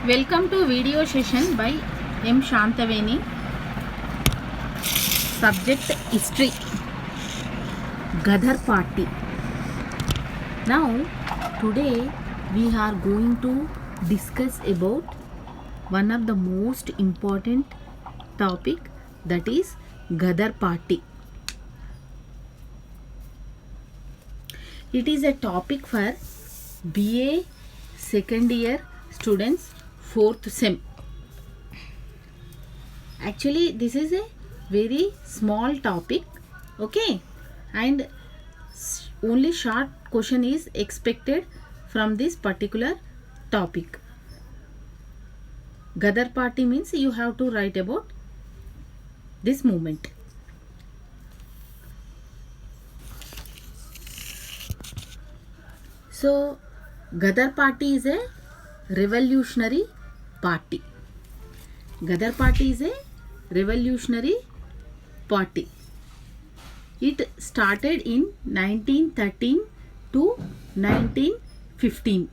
Welcome to video session by M. Shantaveni. Subject history. Gadar Party. Now today we are going to discuss about one of the most important topic, that is Gadar Party. It is a topic for BA second year students, 4th sem. Actually this is a very small topic, okay, and only short question is expected from this particular topic. Gadar Party means you have to write about this movement. So Gadar Party is a revolutionary party. Gadar Party is a revolutionary party. It started in 1913 to 1915.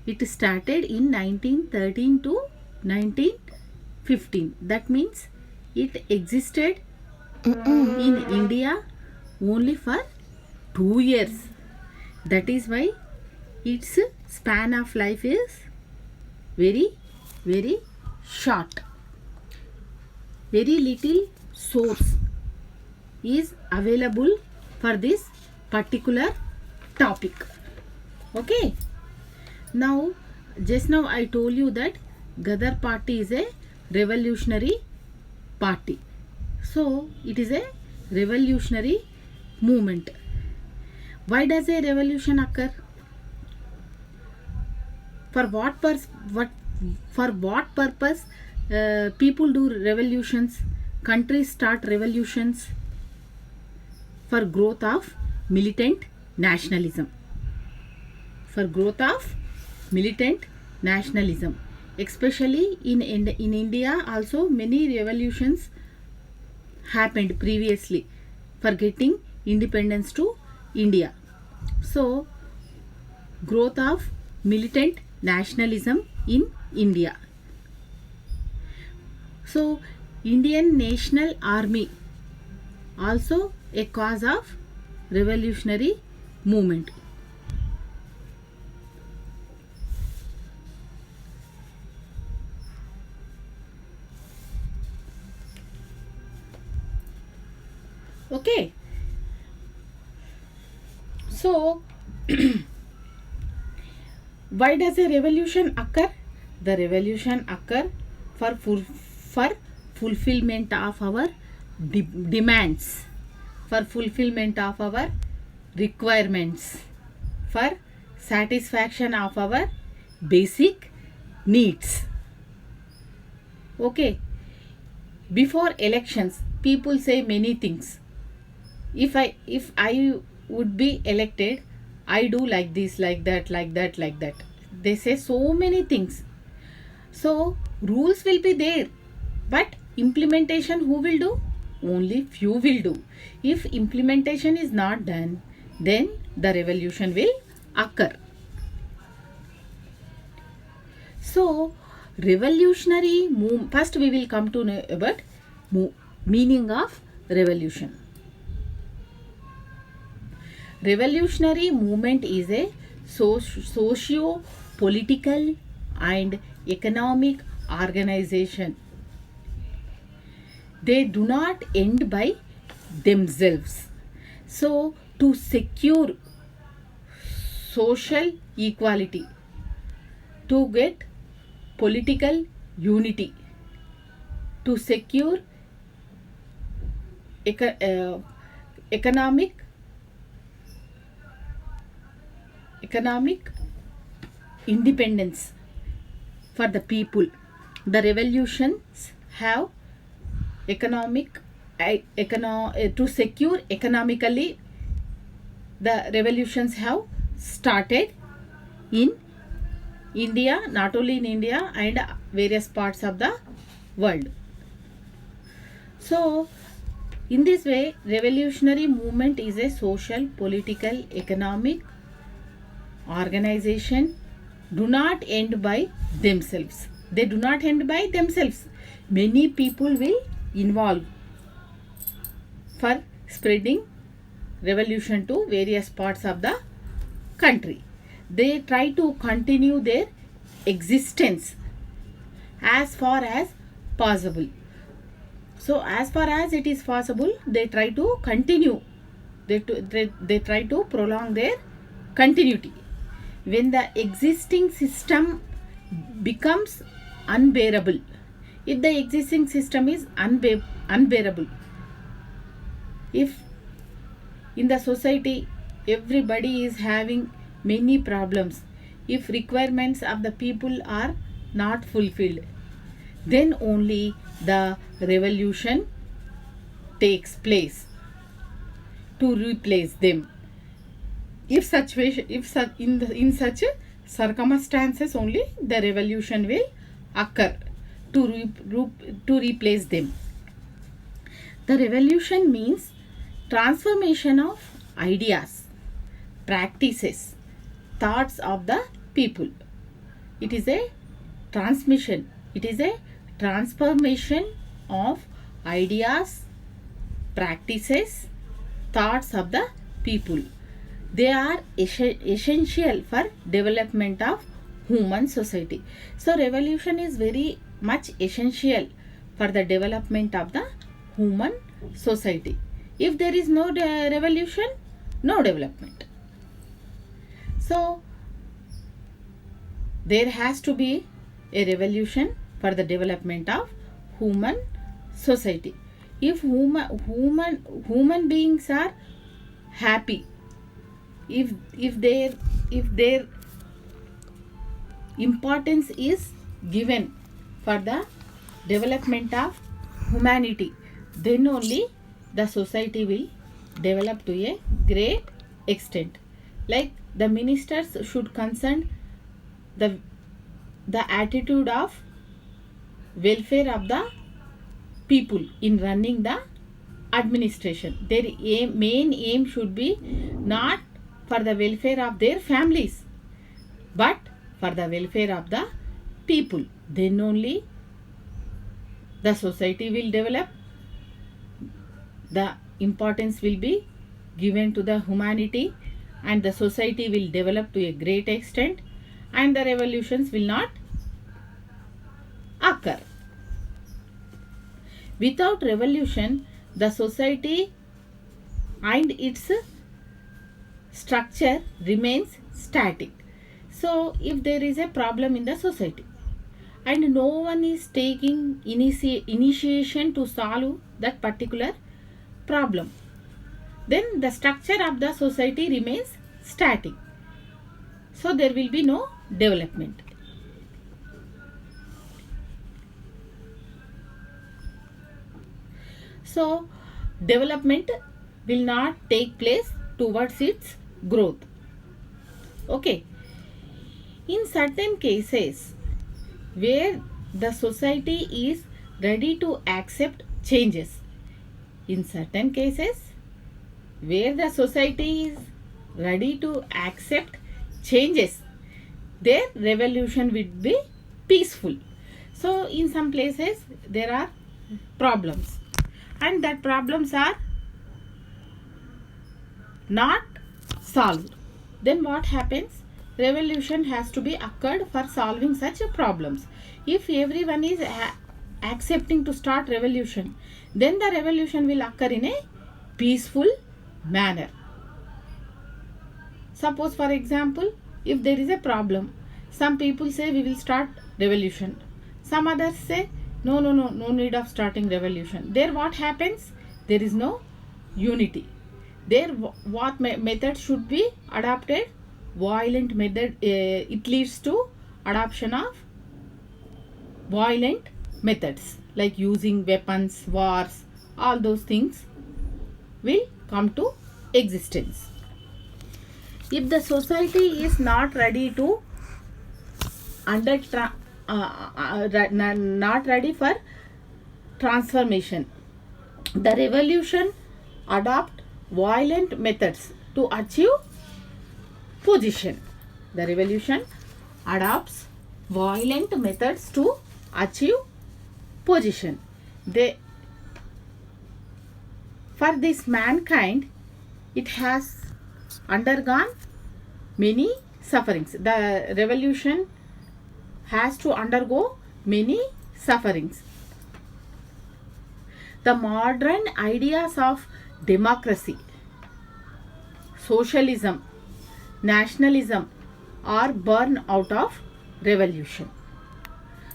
It started in 1913 to 1915. That means it existed in India only for 2 years. That is why its span of life is very short. Very little source is available for this particular topic. Okay. Now just now I told you that Gadar Party is a revolutionary party. So it is a revolutionary movement. Why does a revolution occur? For what purpose people do revolutions? Countries start revolutions for growth of militant nationalism. For growth of militant nationalism. Especially in India also many revolutions happened previously for getting independence to India. So growth of militant nationalism in India. So Indian National Army also a cause of revolutionary movement. Okay. So why does a revolution occur? The revolution occur for fulfillment of our demands, for fulfillment of our requirements, for satisfaction of our basic needs. Okay. Before elections people say many things. If I would be elected, I do like this, like that, like that, like that. They say so many things. So rules will be there, but implementation who will do? Only few will do. If implementation is not done, then the revolution will occur. So revolutionary first we will come to know about meaning of revolution. Revolutionary movement is a socio-political and economic organization. They do not end by themselves. So to secure social equality, to get political unity, to secure economic independence for the people. The revolutions have to secure economically. The revolutions have started in India, not only in India and various parts of the world. So in this way revolutionary movement is a social, political, economic organization do not end by themselves. They do not end by themselves. Many people will involve for spreading revolution to various parts of the country. They try to continue their existence as far as possible. So as far as it is possible, they try to continue. They try to prolong their continuity. When the existing system becomes unbearable, if the existing system is unbearable, if in the society everybody is having many problems, if requirements of the people are not fulfilled, then only the revolution takes place to replace them. In such circumstances only the revolution will occur to replace them. The revolution means transformation of ideas, practices, thoughts of the people. It is a transmission. It is a transformation of ideas, practices, thoughts of the people. They are essential for development of human society. So revolution is very much essential for the development of the human society. If there is no revolution, no development. So there has to be a revolution for the development of human society. If human beings are happy, if their importance is given for the development of humanity, then only the society will develop to a great extent. Like the ministers should concern the attitude of welfare of the people in running the administration. Their main aim should be not for the welfare of their families, but for the welfare of the people. Then only the society will develop. The importance will be given to the humanity, and the society will develop to a great extent, and the revolutions will not occur. Without revolution, the society and its structure remains static. So if there is a problem in the society and no one is taking initiation to solve that particular problem, then the structure of the society remains static. So there will be no development. So development will not take place towards its growth. Okay. In certain cases where the society is ready to accept changes, in certain cases where the society is ready to accept changes, their revolution will be peaceful. So in some places there are problems, and that problems are not solved. Then what happens? Revolution has to be occurred for solving such problems. If everyone is accepting to start revolution, then the revolution will occur in a peaceful manner. Suppose for example, if there is a problem, some people say we will start revolution. Some others say no need of starting revolution. There what happens? There is no unity. There what method should be adopted? Violent method. It leads to adoption of violent methods like using weapons, wars, all those things will come to existence. If the society is not ready to not ready for transformation, the revolution adopt violent methods to achieve position. The revolution adopts violent methods to achieve position. For this mankind, it has undergone many sufferings. The revolution has to undergo many sufferings. The modern ideas of democracy, socialism, nationalism are born out of revolution.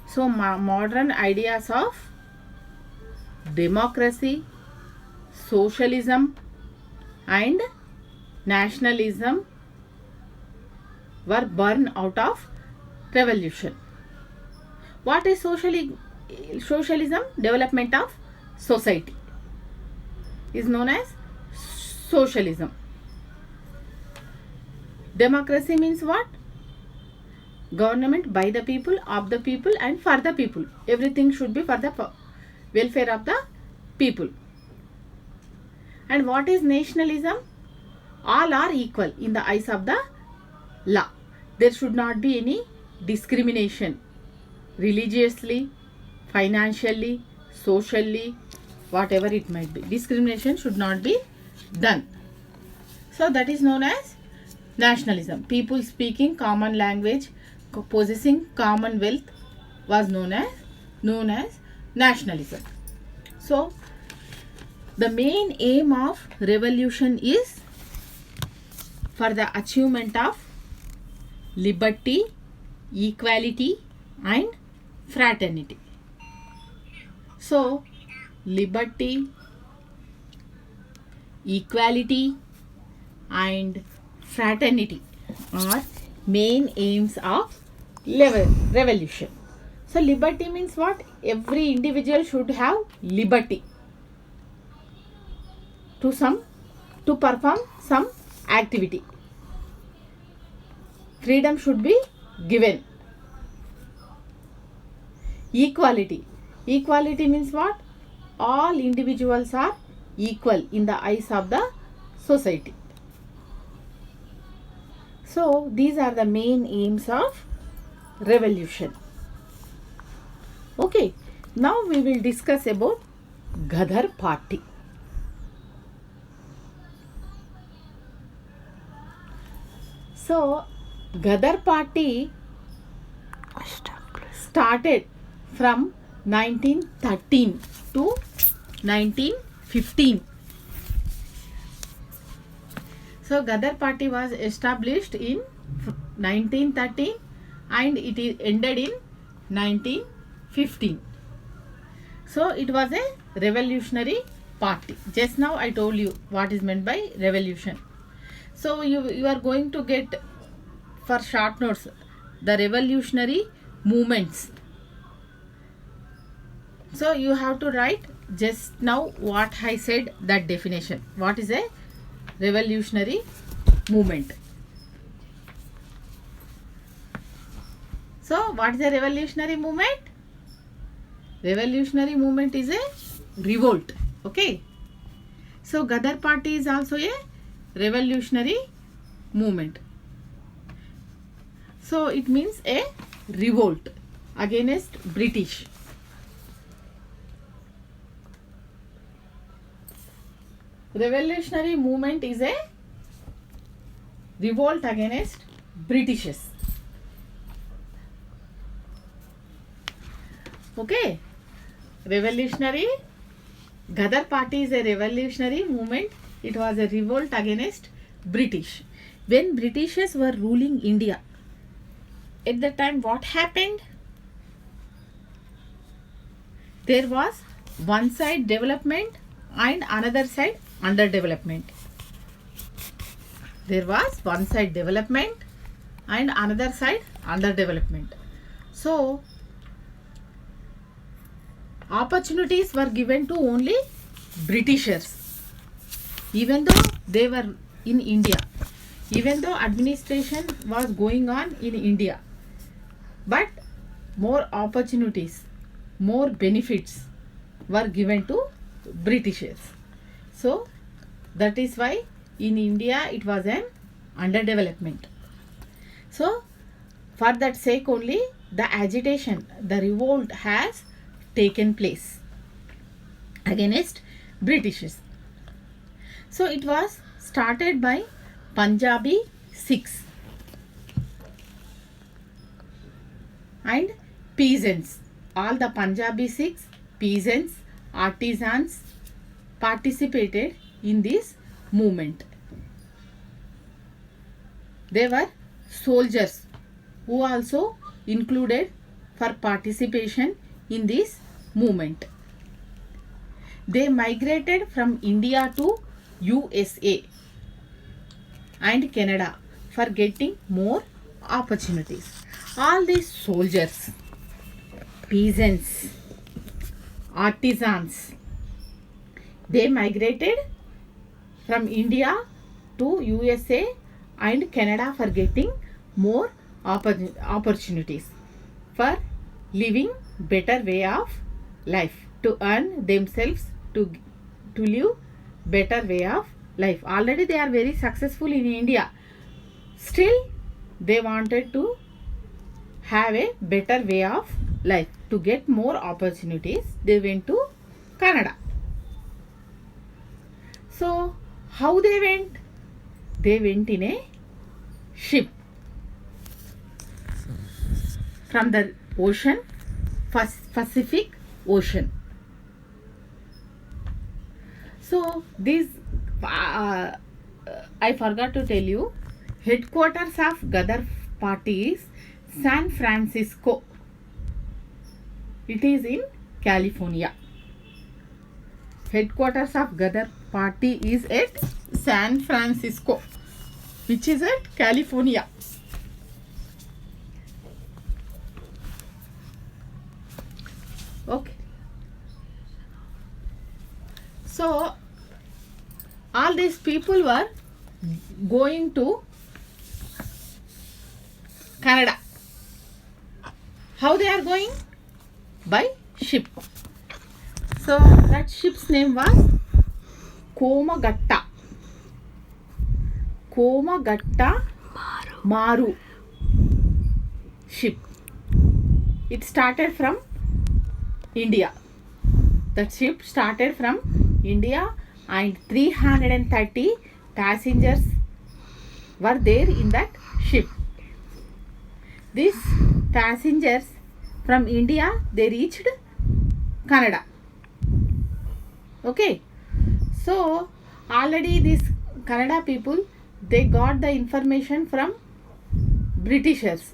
So modern ideas of democracy, socialism and nationalism were born out of revolution. What is socialism? Development of society is known as socialism. Democracy means what? Government by the people, of the people and for the people. Everything should be for the welfare of the people. And what is nationalism? All are equal in the eyes of the law. There should not be any discrimination religiously, financially, socially, whatever it might be. Discrimination should not be done. So that is known as nationalism. People speaking common language, possessing common wealth was known as nationalism. So the main aim of revolution is for the achievement of liberty, equality and fraternity. So liberty, equality and fraternity are main aims of revolution. So liberty means what? Every individual should have liberty to perform some activity. Freedom should be given. Equality means what? All individuals are equal in the eyes of the society. So these are the main aims of revolution. Okay, now we will discuss about Ghadar Party. So Ghadar Party started from 1913 to 1915. So Ghadar Party was established in 1913 and it is ended in 1915. So it was a revolutionary party. Just now I told you what is meant by revolution. So you are going to get for short notes the revolutionary movements. So you have to write just now what I said, that definition. What is a revolutionary movement? So what is a revolutionary movement? Revolutionary movement is a revolt. Okay. So Ghadar Party is also a revolutionary movement. So it means a revolt against British. Revolutionary movement is a revolt against Britishes. Okay. Ghadar Party is a revolutionary movement. It was a revolt against British. When Britishers were ruling India, at the time what happened? There was one side development and another side underdevelopment. There was one side development and another side underdevelopment. So opportunities were given to only Britishers, even though they were in India, even though administration was going on in India, but more opportunities, more benefits were given to Britishers. So that is why in India it was an underdevelopment. So For that sake only the agitation, the revolt has taken place against Britishers. So it was started by Punjabi Sikhs and peasants. All the Punjabi Sikhs, peasants, artisans participated in this movement. They were soldiers who also included for participation in this movement. They migrated from India to USA and Canada for getting more opportunities. All these soldiers, peasants, artisans, they migrated from India to USA and Canada for getting more opportunities, for living better way of life, to earn themselves, to live better way of life. Already they are very successful in India. Still they wanted to have a better way of life. To get more opportunities, they went to Canada. So how they went? They went in a ship from the ocean, Pacific Ocean. So this I forgot to tell you, headquarters of Ghadar party is San Francisco. It is in California. Headquarters of Ghadar party is at San Francisco, which is at California. Okay. So all these people were going to Canada. How they are going? By ship. So that ship's name was Komagatta. Komagatta Maru ship. It started from India. That ship started from India and 330 passengers were there in that ship. These passengers from India, they reached Canada. Okay. So already these Canada people, they got the information from Britishers.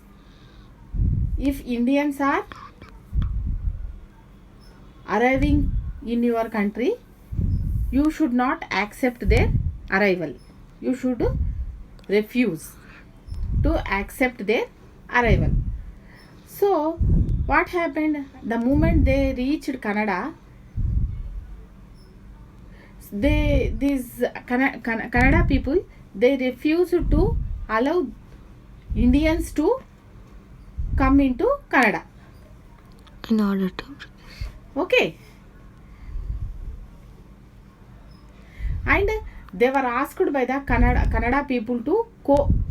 If Indians are arriving in your country, you should not accept their arrival. You should refuse to accept their arrival. So what happened? The moment they reached Canada, these Canada people, they refused to allow Indians to come into Canada. In order to. Okay. And they were asked by the Canada people to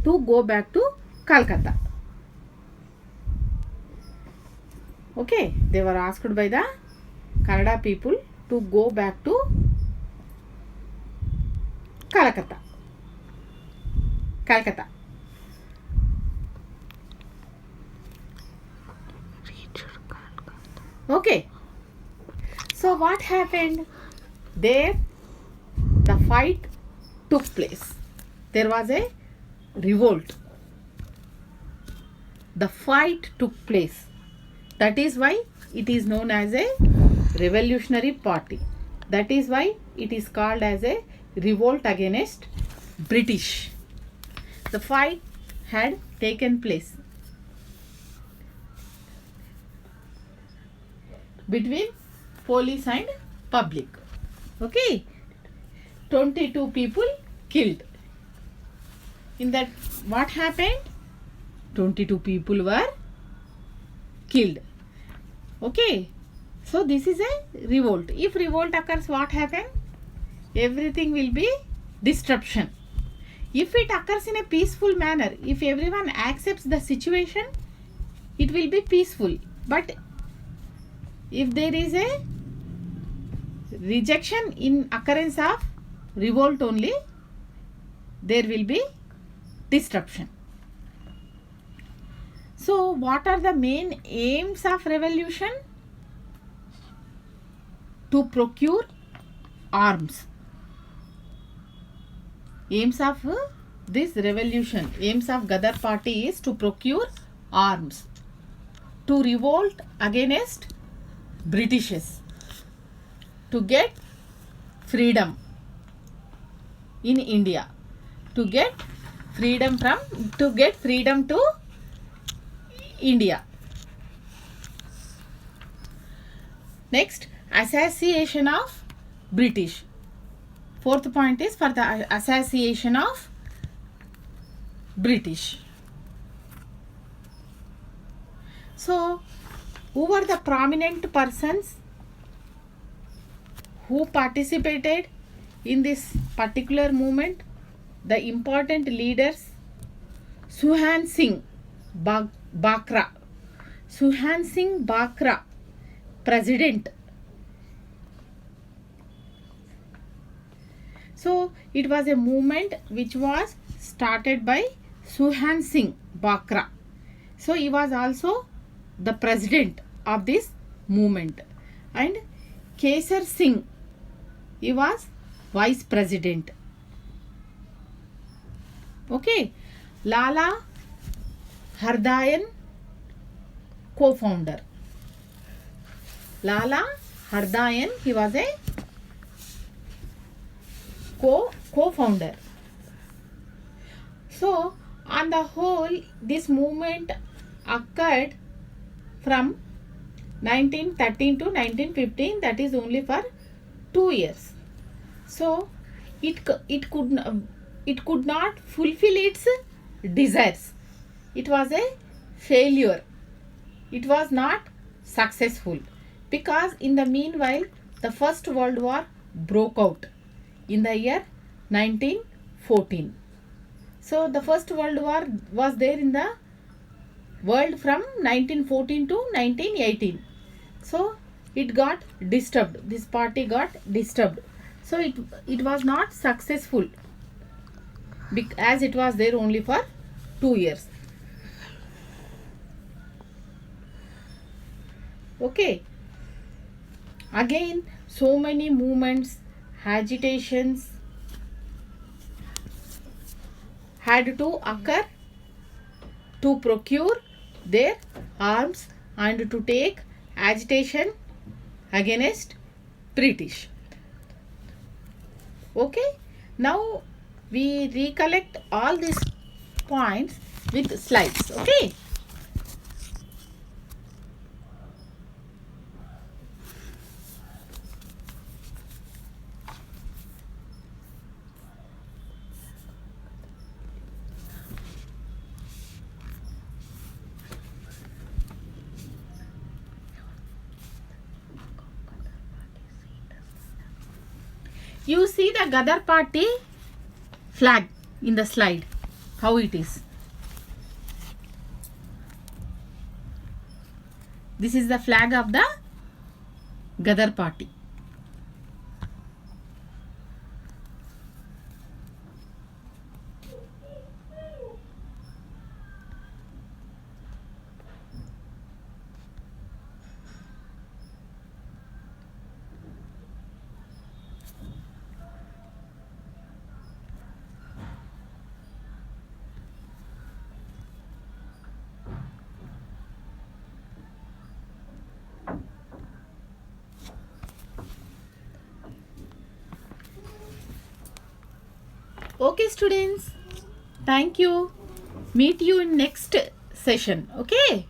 go back to Calcutta. Okay, they were asked by the Canada people to go back to Calcutta. Okay. So what happened? There the fight took place. There was a revolt. The fight took place. That is why it is known as a revolutionary party. That is why it is called as a revolt against British. The fight had taken place between police and public. Okay. 22 people killed. In that, what happened? 22 people were killed. Okay. So this is a revolt. If revolt occurs, what happens? Everything will be disruption. If it occurs in a peaceful manner, if everyone accepts the situation, it will be peaceful. But if there is a rejection in occurrence of revolt only, there will be disruption. So what are the main aims of revolution? To procure arms. Aims of this revolution, aims of Ghadar party is to procure arms, to revolt against Britishes, to get freedom in India, to get freedom to India. Next, assassination of British. Fourth point is for the assassination of British. So, who were the prominent persons who participated in this particular movement? The important leaders: Suhan Singh Bakra. Suhan Singh Bakra, president. So it was a movement which was started by Suhan Singh Bakra. So he was also the president of this movement. And Kesar Singh, he was vice president. Okay. Lala Hardaian, co-founder. Lala Hardaian, he was a co-founder. So on the whole, this movement occurred from 1913 to 1915, that is only for 2 years. So it could not fulfill its desires. It was a failure. It was not successful, because in the meanwhile the First World War broke out in the year 1914. So the First World War was there in the world from 1914 to 1918. So it got disturbed. This party got disturbed. So it was not successful, as it was there only for 2 years. Okay. Again, so many movements, agitations had to occur to procure their arms and to take agitation against British. Okay. Now we recollect all these points with slides. Okay. You see the Ghadar party flag in the slide, how it is. This is the flag of the Ghadar party. Okay students, thank you. Meet you in next session. Okay.